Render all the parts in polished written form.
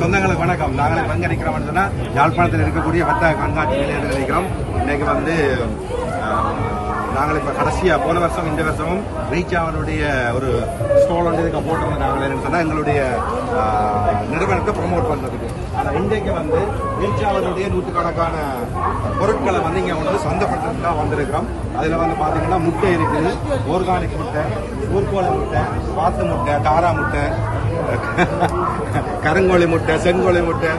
சொந்தங்களுக்கு வணக்கம். நாங்கள் இப்போ எங்கே நிற்கிறோம்னு சொன்னால் யாழ்ப்பாணத்தில் இருக்கக்கூடிய வர்த்தக கண்காட்சி நிலையத்தில் நிற்கிறோம். இன்றைக்கு வந்து நாங்கள் இப்போ கடைசியாக போன வருஷம் இந்த வருஷமும் ரீச்சாவனுடைய ஒரு ஸ்டால் வந்து இதுக்கு போட்டிருந்தோம். நாங்கள் என்னன்னு சொன்னால் எங்களுடைய நிறுவனத்தை ப்ரொமோட் பண்ணுறதுக்கு. ஆனால் இன்றைக்கு வந்து ரீச்சாவனுடைய நூற்றுக்கணக்கான பொருட்களை வந்து இங்கே வந்து சந்தைப்படுத்துறதுக்காக வந்திருக்கிறோம். அதில் வந்து பார்த்தீங்கன்னா முட்டை இருக்குது, ஆர்கானிக் முட்டை, ஊர்கோலை முட்டை, வாத்து முட்டை, தாரா முட்டை, கருங்கோழி முட்டை, செங்கோழி முட்டை,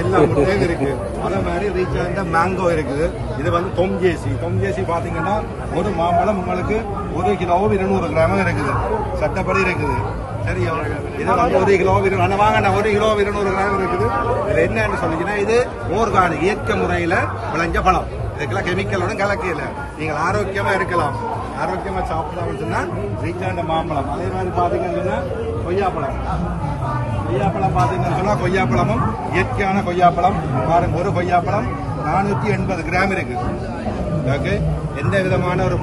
எல்லா முட்டையும் இருக்கு. அதே மாதிரி ரீச் ஆகிட்ட மேங்கோ இருக்குது. இது வந்து தொம்ஜேசி பாத்தீங்கன்னா ஒரு மாம்பழம் உங்களுக்கு 1 கிலோ 200 கிராம் இருக்குது, சட்டப்படி இருக்குது. சரியா? இது வந்து 1 கிலோ 1 கிலோ 200 கிராம் இருக்குது. இது என்னன்னு சொல்லிச்சுன்னா இது ஆர்கானிக் இயற்கை முறையில விளைஞ்ச பழம். இதுக்கெல்லாம் கெமிக்கலோட கலக்கையில நீங்கள் ஆரோக்கியமா இருக்கலாம், ஆரோக்கியமா சாப்பிடலாம்னு சொன்னா ரீச் ஆகிட்ட மாம்பழம். அதே மாதிரி பாத்தீங்கன்னா கொய்யாப்பழம் பாத்தீங்கன்னு சொன்னா கொய்யாப்பழமும் இயற்கையான கொய்யாப்பழம் பாருங்க. ஒரு கொய்யாப்பழம் 480 கிராம் இருக்கு. ஓகே, எந்த விதமான ஒரு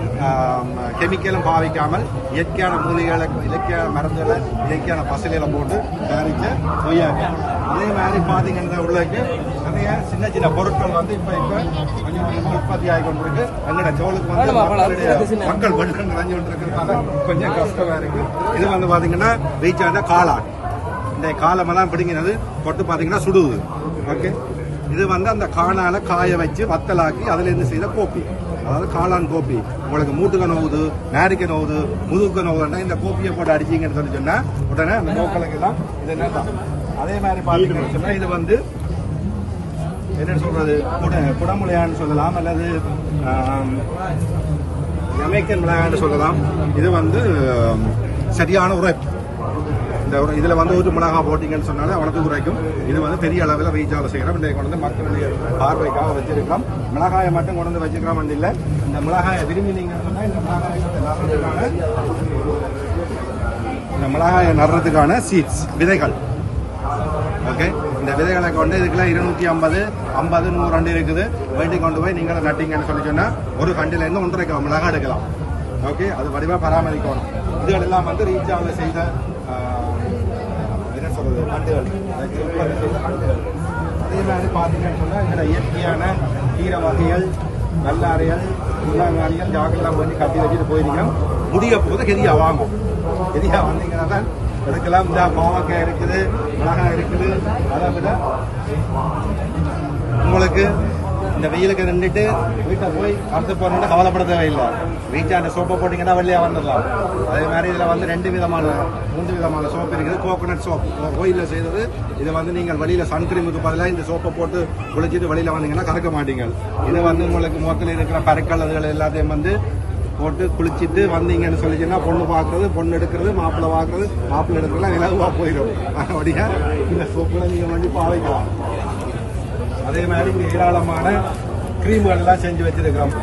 கெமிக்கலும் பாவிக்காமல் இயற்கையான மூலிகளை, இயற்கையான மருந்துகளை, இயற்கையான பசலைகளை போட்டு தயாரிச்ச கொய்யாப்பழம். அதே மாதிரி பாத்தீங்கன்னா உள்ளக்கு நிறைய சின்ன சின்ன பொருட்கள் வந்து இப்ப கொஞ்சம் கொஞ்சம் உற்பத்தி ஆகி கொண்டிருக்கு. எங்களோட சோளுக்கு வந்து மக்கள் வெள்ளம் நிறைஞ்சு கொண்டிருக்கிறதுனால கொஞ்சம் கஷ்டமா இருக்கு. இது வந்து பாத்தீங்கன்னா ரீச் ஆன காளான். இந்த காலமெல்லாம் பிடிங்கிறது தொட்டு பார்த்தீங்கன்னா சுடுது. ஓகே, இது வந்து அந்த காளான காய வச்சு வத்தலாக்கி அதுல இருந்து செய்த கோப்பி, அதாவது காளான் கோப்பி. உங்களுக்கு மூட்டுக்க நோவுது, மேரிக்க நோவுது, முதுக்க நோவுதுன்னா இந்த கோப்பியை போட்டு அடிச்சிங்கன்னு சொல்லி சொன்னா உடனே அந்த நோக்களுக்கு தான் இது என்னதான். அதே மாதிரி பார்த்தீங்கன்னு சொன்னா இது வந்து என்ன சொல்றது, குடமுளையான்னு சொல்லலாம், அல்லது அமெரிக்கன் மிளகான்னு சொல்லலாம். இது வந்து சரியான உரைப்பு. இதுல வந்து ஒரு மிளகா போட்டிங்கன்னு சொன்னாலே அவனுக்கு குறைக்கும். இது வந்து பெரிய அளவில் ரீச்சாவில் செய்யறோம். இன்றைக்கு கொண்டு வந்து மக்களுடைய பார்வைக்காக வச்சிருக்கிறோம். மிளகாயை மட்டும் கொண்டு வந்து வச்சுக்கிறோம் இல்லை, இந்த மிளகாயை விரும்பி நீங்க சொன்னா இந்த மிளகாயை நடுறதுக்கான சீட்ஸ், விதைகள். ஓகே, இந்த விதைகளை கொண்டு இதுக்கெல்லாம் 250, 50, 100 இருக்குது. வேண்டி கொண்டு போய் நீங்களும் நட்டிங்கன்னு சொல்லி சொன்னா ஒரு கண்டில இருந்து 1.5 கிலோ மிளகா எடுக்கலாம். ஓகே, அது வடிவா பராமரிக்கணும். இதுகள் எல்லாம் வந்து ரீச்சாவில் செய்த கண்டுகள். அதே மாதிரி பார்த்தீங்கன்னு சொன்னா இந்த இயற்கையான கீரை வகைகள், நல்லாரைகள், உள்ளாங்காலிகள், ஜாக்கெல்லாம் பண்ணி கட்டி வச்சுட்டு போயிருக்கோம். முடிய போது கெதியா வாங்கும். கெதியா வந்தீங்கன்னா தான் எடுக்கலாம். இந்த பாவக்காய் இருக்குது, மிளகாய் இருக்குது. அதை விட உங்களுக்கு இந்த வெயிலுக்கு நின்றுட்டு வீட்டை போய் அடுத்து போறோம்னா கவலைப்பட தேவையில்லை. வீட்டாண்ட சோப்பை போட்டிங்கன்னா வெள்ளையா வந்துடலாம். அதே மாதிரி இதில் வந்து 3 விதமான சோப்பு இருக்குது. கோகோனட் சோப் கோயிலில் செய்தது. இதை வந்து நீங்கள் வெளியில் சன்கிரீமுக்கு பதிலாக இந்த சோப்பை போட்டு குளிச்சுட்டு வெளியில் வந்தீங்கன்னா கறக்க மாட்டீங்க. இது வந்து உங்களுக்கு முகத்தில் இருக்கிற பருக்கள் அதுகள் எல்லாத்தையும் வந்து போட்டு குளிச்சுட்டு வந்தீங்கன்னு சொல்லிச்சுன்னா பொண்ணு பார்க்கறது, பொண்ணு எடுக்கிறது, மாப்பிள்ளை பார்க்கறது, மாப்பிள்ளை எடுக்கிறதுலாம் இலகுவாக போயிடும். அப்படியா இந்த சோப்புல நீங்கள் வந்து பாவைக்கலாம். அதே மாதிரி ஏராளமான கிரீம்கள் எல்லாம் செஞ்சு வச்சிருக்கிறோம்,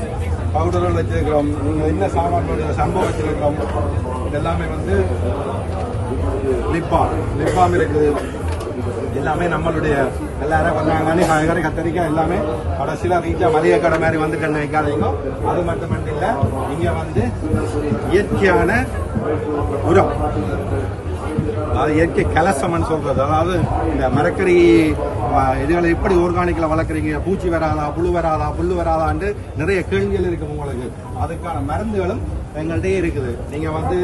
பவுடர்கள் வச்சிருக்கிறோம், என்ன சாமான்களுடைய சம்பவம் வச்சிருக்கிறோம். இதெல்லாமே வந்து லிப்பாம் இருக்குது. எல்லாமே நம்மளுடைய எல்லாரும் வந்தாங்க. காய்கறி, கத்தரிக்காய் எல்லாமே கடைசியில் ரீச்சா மளிகை கடை மாதிரி வந்து கண்ணு வைக்காதீங்க. அது மட்டும் இல்லை, இங்க வந்து இயற்கையான உரம், அது இயற்கை கலசம்னு சொல்றது. அதாவது இந்த மரக்கறி இதுகளை எப்படி ஆர்கானிக்ல வளர்க்குறீங்க, பூச்சி வராதா, புழு வராதா, புல்லு வராதான்னு நிறைய கேள்விகள் இருக்கு உங்களுக்கு. அதுக்கான மருந்துகளும் எங்கள்கிட்டே இருக்குது. நீங்க வந்து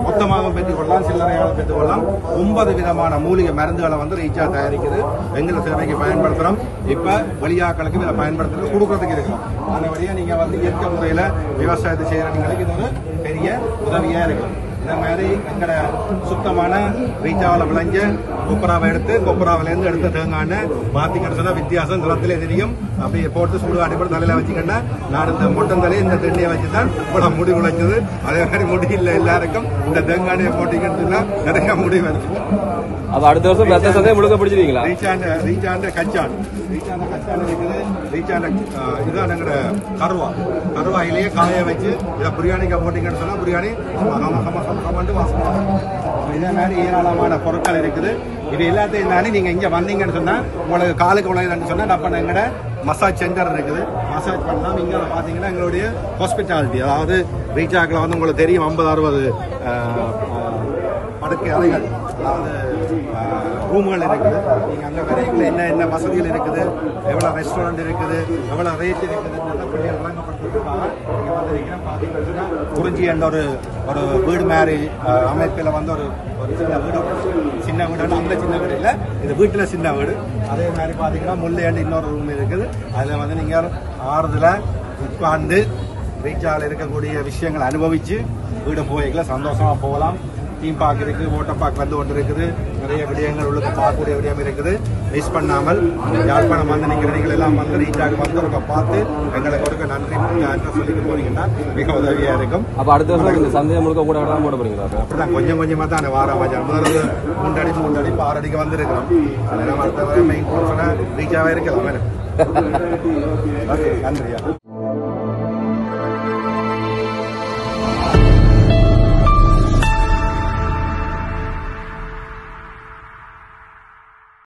மொத்தமாக பெற்றுக்கொள்ளலாம், சில்லறையாக பெற்றுக்கொள்ளலாம். 9 விதமான மூலிகை மருந்துகளை வந்து ரீச்சா தயாரிக்குது. எங்களை சேவைக்கு பயன்படுத்துறோம். இப்ப வெளியாக்களுக்கு இதை பயன்படுத்துறது கொடுக்கறதுக்கு இருக்கிறோம். அந்த வழியா நீங்க வந்து இயற்கை முறையில விவசாயத்தை செய்யறவங்களுக்கு இது ஒரு பெரிய உதவியா இருக்கு. இந்த மாதிரி எங்கட சுத்தமான ரீச்சாவில் விளைஞ்ச கொப்பராவை எடுத்து கொப்பராவிலேருந்து எடுத்த தேங்காய் மாத்திக்கிட்டு சொன்னா வித்தியாசம் நிலத்திலே தெரியும். அப்படியே போட்டு சுடு அடிப்படை தலையில வச்சுக்கிட்டா நான் இந்த மொட்டந்தலையை இந்த தென்னையை வச்சுதான் இவ்வளவு முடி விளைஞ்சது. அதே மாதிரி முடி இல்லை எல்லாருக்கும் இந்த தேங்காயை போட்டிக்கிட்டு நிறைய முடி வருது. அப்ப அடுத்த வருஷம் ரத்த சந்தையை முழுக்க பிடிச்சிருக்கீங்களா? ரீச்சாண்ட கச்சான் இருக்குது. ரீச்சாண்ட இதுதான் எங்கட கருவாயிலேயே காய வச்சு இதை பிரியாணிக்கா போட்டிங்கன்னு சொன்னா பிரியாணி வாசம். இதே மாதிரி ஏராளமான பொருட்கள் இருக்குது. இது எல்லாத்தையும் தாண்டி நீங்க இங்க வந்தீங்கன்னு சொன்னா உங்களுக்கு காலுக்கு உழைதுன்னு சொன்னா நம்ம எங்கட மசாஜ் சென்டர் இருக்குது. மசாஜ் பண்ணலாம். இங்க பாத்தீங்கன்னா எங்களுடைய ஹாஸ்பிட்டாலிட்டி, அதாவது ரீச்சாக்கில் வந்து உங்களுக்கு தெரியும் 50-60 படுக்கை அறைகள் அதாவது ரூம்கள் இருக்குது. நீங்கள் அங்கே வரைக்கும் என்ன வசதிகள் இருக்குது, எவ்வளோ ரெஸ்டாரண்ட் இருக்குது, எவ்வளோ ரேட் இருக்குதுன்றத பிள்ளைகள் வழங்கப்பட்டிருக்காங்க. நீங்கள் வந்து இருக்கிற பார்த்தீங்கன்னா குறிஞ்சி என்ற ஒரு வீடு மாதிரி அமைப்பில் வந்து ஒரு சின்ன வீடு அந்த சின்ன வீடு இல்லை, இது வீட்டில் சின்ன வீடு. அதே மாதிரி பார்த்தீங்கன்னா முல்லையாண்டு இன்னொரு ரூம் இருக்குது. அதில் வந்து நீங்கள் ஆறுதலாக உட்கார்ந்து ரீச்சால் இருக்கக்கூடிய விஷயங்களை அனுபவித்து வீடு போய்க்கல சந்தோஷமாக போகலாம். தீம் பார்க் இருக்குது, வாட்டர் பார்க் வந்து ஒன்று இருக்குது, நிறைய விடயங்கள் உள்ளுக்கு பார்க்கக்கூடிய விடயம் இருக்குது. மிஸ் பண்ணாமல் யாழ்ப்பாணம் வந்து நீங்கள் நீங்கள் எல்லாம் வந்து ரீச்சாக வந்து ஒரு பார்த்து எங்களுக்கு ஒரு நன்றி சொல்லிட்டு போனீங்கன்னா மிக உதவியாக இருக்கும். அப்போ அடுத்த வருஷம் இந்த சந்தையை முழுக்க கூட தான் போட போறீங்களா? அப்படிதான் கொஞ்சம் கொஞ்சமாக தான் வாரம் முதல்ல 3 அடி 6 அடிக்கு வந்துருக்கிறோம். அதெல்லாம் அடுத்த மெயின் ரீச்சாகவே இருக்கலாம். நன்றியா.